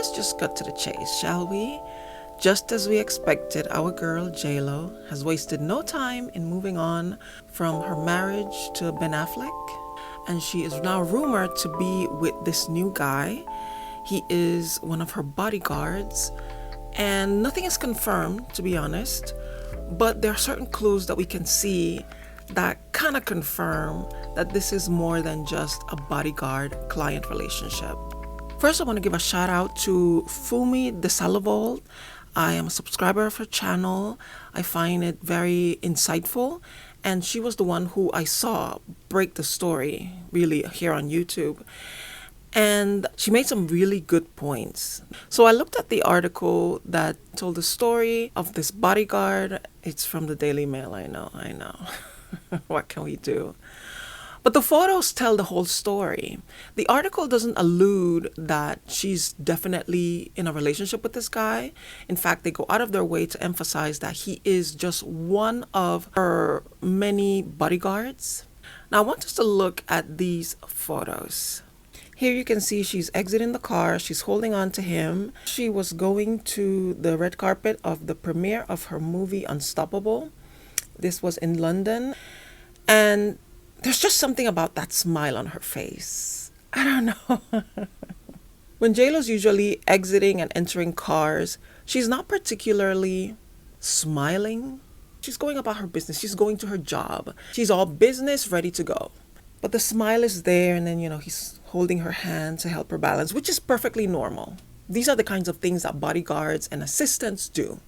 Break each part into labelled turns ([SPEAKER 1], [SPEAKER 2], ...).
[SPEAKER 1] let's just cut to the chase, shall we? Just as we expected, our girl J-Lo has wasted no time in moving on from her marriage to Ben Affleck, and she is now rumored to be with this new guy. He is one of her bodyguards, and nothing is confirmed, to be honest, but there are certain clues that we can see that kind of confirm that this is more than just a bodyguard-client relationship. First, I want to give a shout out to Fumi DeSalavold. I am a subscriber of her channel. I find it very insightful, and she was the one who I saw break the story, really, here on YouTube. And she made some really good points. So I looked at the article that told the story of this bodyguard. It's from the Daily Mail, I know. What can we do? But the photos tell the whole story. The article doesn't allude that she's definitely in a relationship with this guy. In fact, they go out of their way to emphasize that he is just one of her many bodyguards. Now, I want us to look at these photos. Here you can see she's exiting the car. She's holding on to him. She was going to the red carpet of the premiere of her movie Unstoppable. This was in London. And there's just something about that smile on her face. I don't know. When J-Lo's usually exiting and entering cars, she's not particularly smiling. She's going about her business. She's going to her job. She's all business, ready to go. But the smile is there, and then, he's holding her hand to help her balance, which is perfectly normal. These are the kinds of things that bodyguards and assistants do.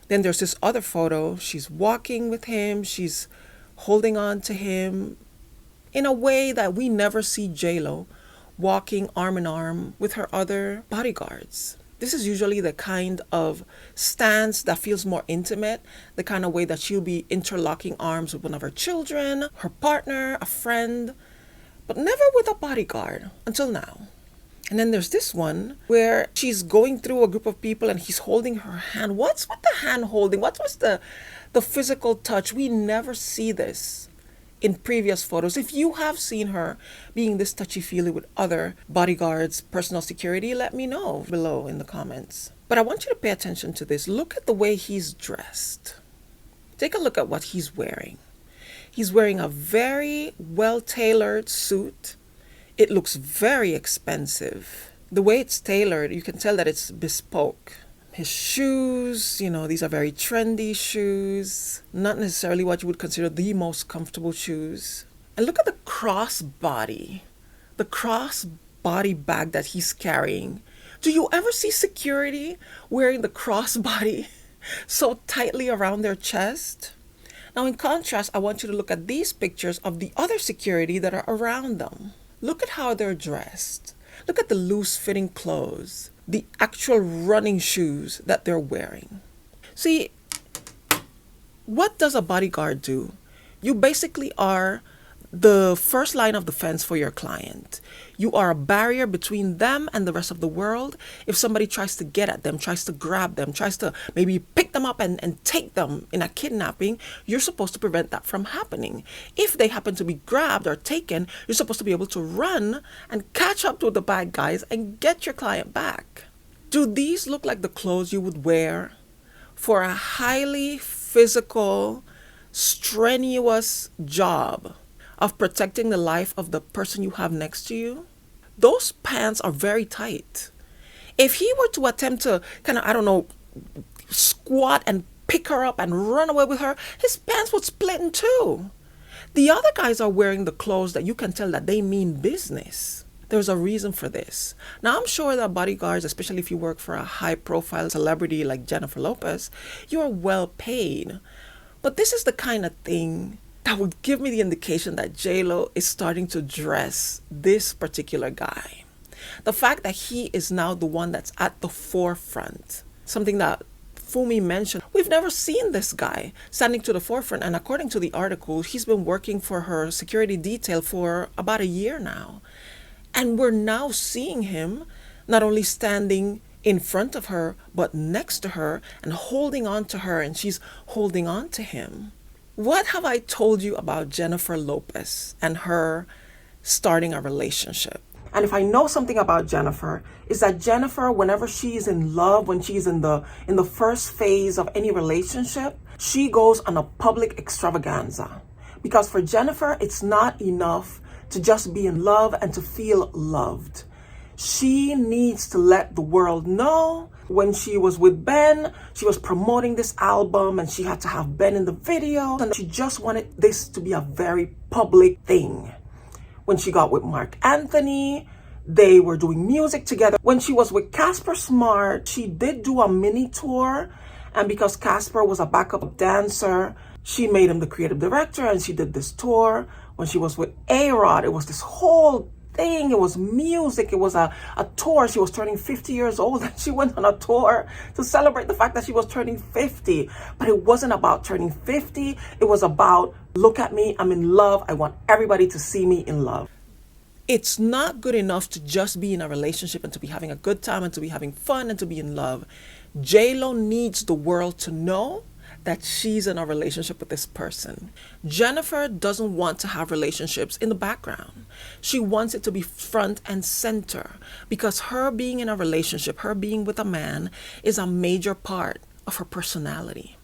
[SPEAKER 1] Then there's this other photo. She's walking with him. She's holding on to him in a way that we never see J-Lo walking arm in arm with her other bodyguards. This is usually the kind of stance that feels more intimate, the kind of way that she'll be interlocking arms with one of her children, her partner, a friend, but never with a bodyguard until now. And then there's this one where she's going through a group of people and he's holding her hand. What's with the hand holding? What was the physical touch? We never see this in previous photos. If you have seen her being this touchy-feely with other bodyguards, personal security, let me know below in the comments. But I want you to pay attention to this. Look at the way he's dressed. Take a look at what he's wearing. He's wearing a very well-tailored suit. It looks very expensive. The way it's tailored, you can tell that it's bespoke. His shoes, these are very trendy shoes, not necessarily what you would consider the most comfortable shoes. And look at the crossbody bag that he's carrying. Do you ever see security wearing the crossbody so tightly around their chest? Now, in contrast, I want you to look at these pictures of the other security that are around them. Look at how they're dressed. Look at the loose-fitting clothes, the actual running shoes that they're wearing. See, what does a bodyguard do? You basically are the first line of defense for your client. You are a barrier between them and the rest of the world. If somebody tries to get at them, tries to grab them, tries to maybe pick them up and take them in a kidnapping, you're supposed to prevent that from happening. If they happen to be grabbed or taken, you're supposed to be able to run and catch up to the bad guys and get your client back. Do these look like the clothes you would wear for a highly physical, strenuous job of protecting the life of the person you have next to you? Those pants are very tight. If he were to attempt to squat and pick her up and run away with her, his pants would split in two. The other guys are wearing the clothes that you can tell that they mean business. There's a reason for this. Now, I'm sure that bodyguards, especially if you work for a high-profile celebrity like Jennifer Lopez, you're well paid. But this is the kind of thing that would give me the indication that J-Lo is starting to dress this particular guy. The fact that he is now the one that's at the forefront, something that Fumi mentioned. We've never seen this guy standing to the forefront, and according to the article, he's been working for her security detail for about a year now. And we're now seeing him not only standing in front of her, but next to her and holding on to her, and she's holding on to him. What have I told you about Jennifer Lopez and her starting a relationship? And if I know something about Jennifer, is that Jennifer, whenever she's in love, when she's in the first phase of any relationship, she goes on a public extravaganza. Because for Jennifer, it's not enough to just be in love and to feel loved. She needs to let the world know. When she was with Ben, she was promoting this album and she had to have Ben in the video. And she just wanted this to be a very public thing. When she got with Mark Anthony, they were doing music together. When she was with Casper Smart, she did do a mini tour. And because Casper was a backup dancer, she made him the creative director and she did this tour. When she was with A-Rod, it was this whole thing. It was music. It was a tour. She was turning 50 years old and she went on a tour to celebrate the fact that she was turning 50. But it wasn't about turning 50. It was about, look at me, I'm in love. I want everybody to see me in love. It's not good enough to just be in a relationship and to be having a good time and to be having fun and to be in love. J-Lo needs the world to know that she's in a relationship with this person. Jennifer doesn't want to have relationships in the background. She wants it to be front and center because her being in a relationship, her being with a man, is a major part of her personality.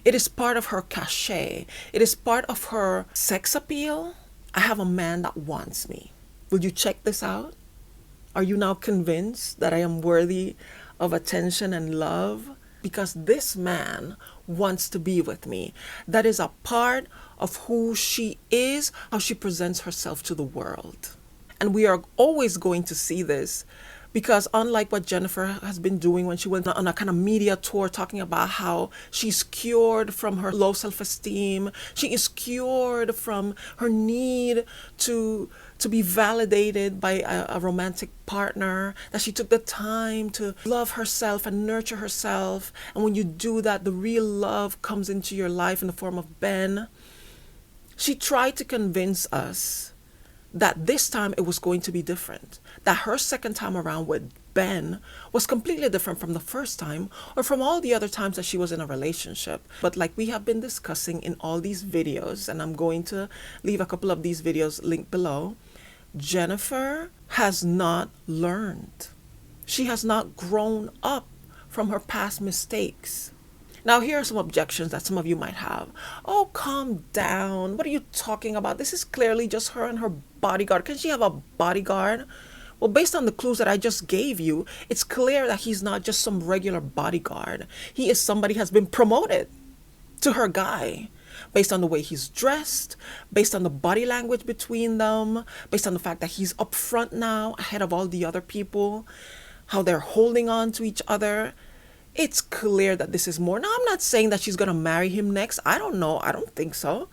[SPEAKER 1] It is part of her cachet. It is part of her sex appeal. I have a man that wants me. Will you check this out? Are you now convinced that I am worthy of attention and love? Because this man wants to be with me. That is a part of who she is, how she presents herself to the world. And we are always going to see this because unlike what Jennifer has been doing when she went on a kind of media tour talking about how she's cured from her low self-esteem, she is cured from her need to be validated by a romantic partner, that she took the time to love herself and nurture herself. And when you do that, the real love comes into your life in the form of Ben. She tried to convince us that this time it was going to be different, that her second time around with Ben was completely different from the first time or from all the other times that she was in a relationship. But like we have been discussing in all these videos, and I'm going to leave a couple of these videos linked below, Jennifer has not learned. She has not grown up from her past mistakes. Now, here are some objections that some of you might have. Oh, calm down. What are you talking about? This is clearly just her and her bodyguard. Can she have a bodyguard? Well, based on the clues that I just gave you, it's clear that he's not just some regular bodyguard. He is somebody who has been promoted to her guy. Based on the way he's dressed, based on the body language between them, based on the fact that he's up front now ahead of all the other people, how they're holding on to each other. It's clear that this is more. Now, I'm not saying that she's going to marry him next. I don't know. I don't think so.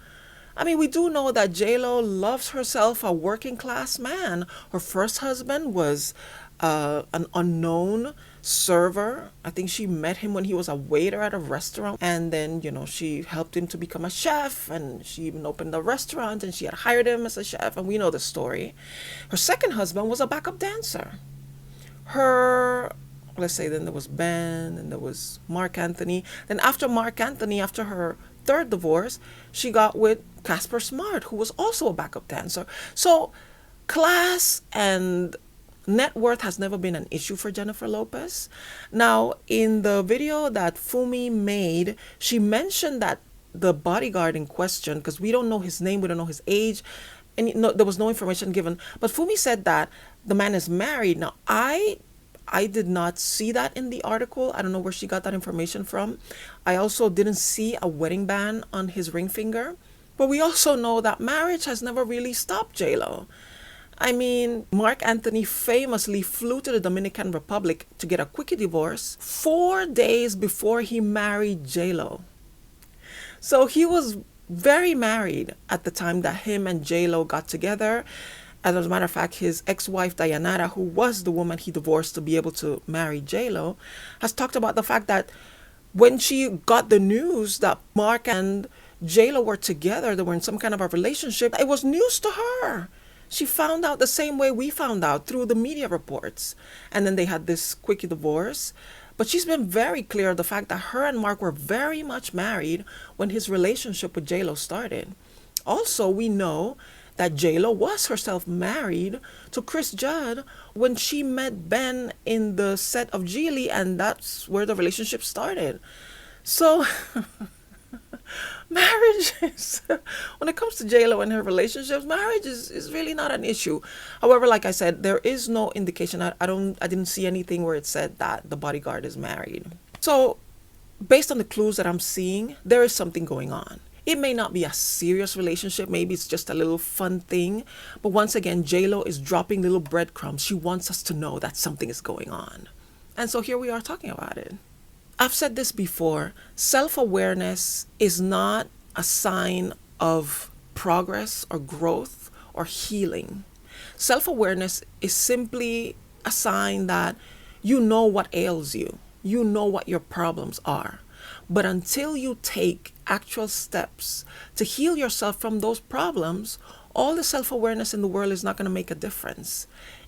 [SPEAKER 1] I mean, we do know that J-Lo loves herself a working class man. Her first husband was an unknown server. I think she met him when he was a waiter at a restaurant. And then, she helped him to become a chef. And she even opened a restaurant and she had hired him as a chef. And we know the story. Her second husband was a backup dancer. Let's say then there was Ben and there was Mark Anthony. Then after Mark Anthony, after her third divorce, she got with Casper Smart, who was also a backup dancer. So class and net worth has never been an issue for Jennifer Lopez. Now, in the video that Fumi made, she mentioned that the bodyguard in question, because we don't know his name, we don't know his age, and there was no information given. But Fumi said that the man is married. Now, I did not see that in the article. I don't know where she got that information from. I also didn't see a wedding band on his ring finger. But we also know that marriage has never really stopped J-Lo. I mean, Mark Anthony famously flew to the Dominican Republic to get a quickie divorce 4 days before he married J-Lo. So he was very married at the time that him and J-Lo got together. As a matter of fact, his ex-wife Dayanara, who was the woman he divorced to be able to marry J-Lo, has talked about the fact that when she got the news that Mark and J-Lo were together, they were in some kind of a relationship, it was news to her. She found out the same way we found out, through the media reports. And then they had this quickie divorce. But she's been very clear of the fact that her and Mark were very much married when his relationship with J-Lo started. Also, we know that J-Lo was herself married to Chris Judd when she met Ben in the set of Geely, and that's where the relationship started. So marriage is, when it comes to J-Lo and her relationships, marriage is really not an issue. However, like I said, there is no indication. I didn't see anything where it said that the bodyguard is married. So based on the clues that I'm seeing, there is something going on. It may not be a serious relationship. Maybe it's just a little fun thing. But once again, J-Lo is dropping little breadcrumbs. She wants us to know that something is going on. And so here we are talking about it. I've said this before. Self-awareness is not a sign of progress or growth or healing. Self-awareness is simply a sign that you know what ails you. You know what your problems are. But until you take actual steps to heal yourself from those problems, all the self-awareness in the world is not going to make a difference.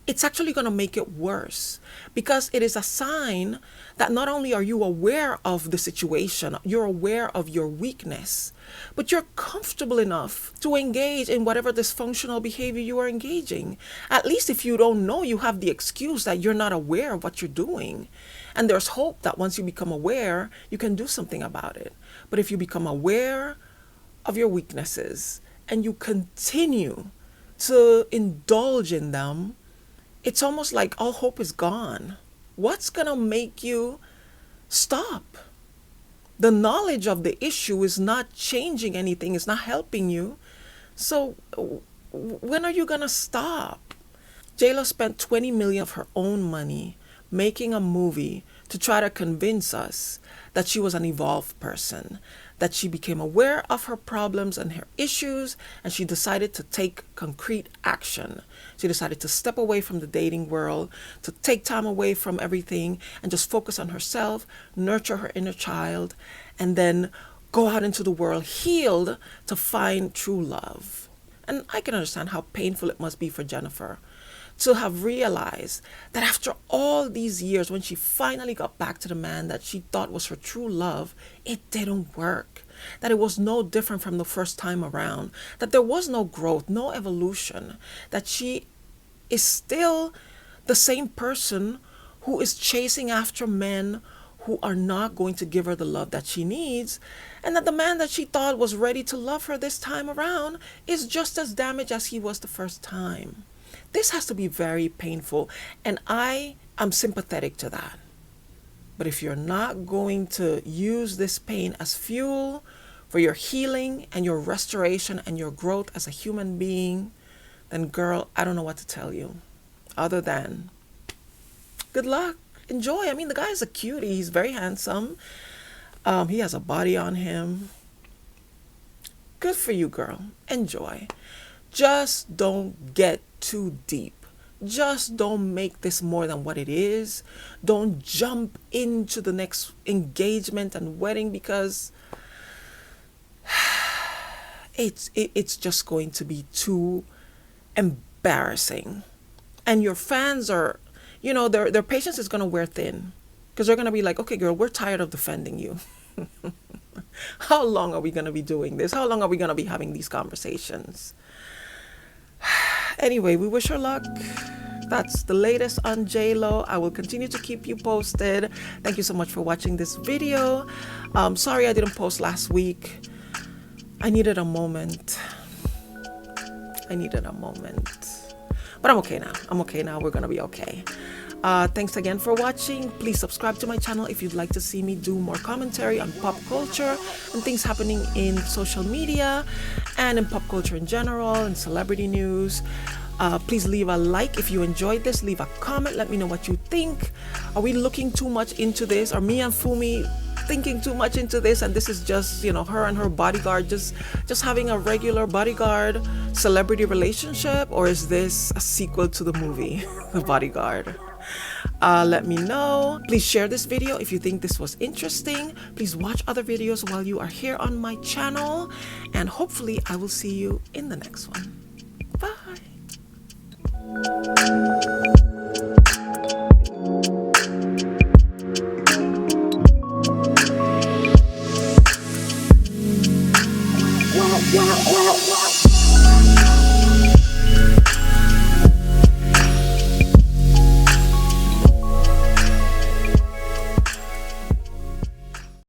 [SPEAKER 1] It's actually going to make it worse, because it is a sign that not only are you aware of the situation, you're aware of your weakness, but you're comfortable enough to engage in whatever dysfunctional behavior you are engaging. At least if you don't know, you have the excuse that you're not aware of what you're doing. And there's hope that once you become aware, you can do something about it. But if you become aware of your weaknesses and you continue to indulge in them, it's almost like all hope is gone. What's going to make you stop? The knowledge of the issue is not changing anything. It's not helping you. So when are you going to stop? J-Lo spent $20 million of her own money making a movie to try to convince us that she was an evolved person, that she became aware of her problems and her issues, and she decided to take concrete action. She decided to step away from the dating world, to take time away from everything and just focus on herself, nurture her inner child, and then go out into the world healed to find true love. And I can understand how painful it must be for Jennifer to have realized that after all these years, when she finally got back to the man that she thought was her true love, it didn't work. That it was no different from the first time around. That there was no growth, no evolution. That she is still the same person who is chasing after men who are not going to give her the love that she needs. And that the man that she thought was ready to love her this time around is just as damaged as he was the first time. This has to be very painful, and I am sympathetic to that. But if you're not going to use this pain as fuel for your healing and your restoration and your growth as a human being, then girl, I don't know what to tell you other than good luck. Enjoy. I mean, the guy is a cutie. He's very handsome. He has a body on him. Good for you, girl. Enjoy. Just don't get too deep. Just don't make this more than what it is. Don't jump into the next engagement and wedding, because it's just going to be too embarrassing. And your fans are, their patience is going to wear thin, because they're going to be like, okay, girl, we're tired of defending you. How long are we going to be doing this? How long are we going to be having these conversations? Anyway, we wish her luck. That's the latest on J-Lo. I will continue to keep you posted. Thank you so much for watching this video. Sorry I didn't post last week. I needed a moment. But I'm okay now. We're going to be okay. Thanks again for watching. Please subscribe to my channel if you'd like to see me do more commentary on pop culture and things happening in social media and in pop culture in general and celebrity news. Please leave a like if you enjoyed this. Leave a comment. Let me know what you think. Are we looking too much into this? Are me and Fumi thinking too much into this, and this is just, her and her bodyguard just having a regular bodyguard celebrity relationship? Or is this a sequel to the movie The Bodyguard? Let me know. Please share this video if you think this was interesting. Please watch other videos while you are here on my channel, and hopefully I will see you in the next one. Bye.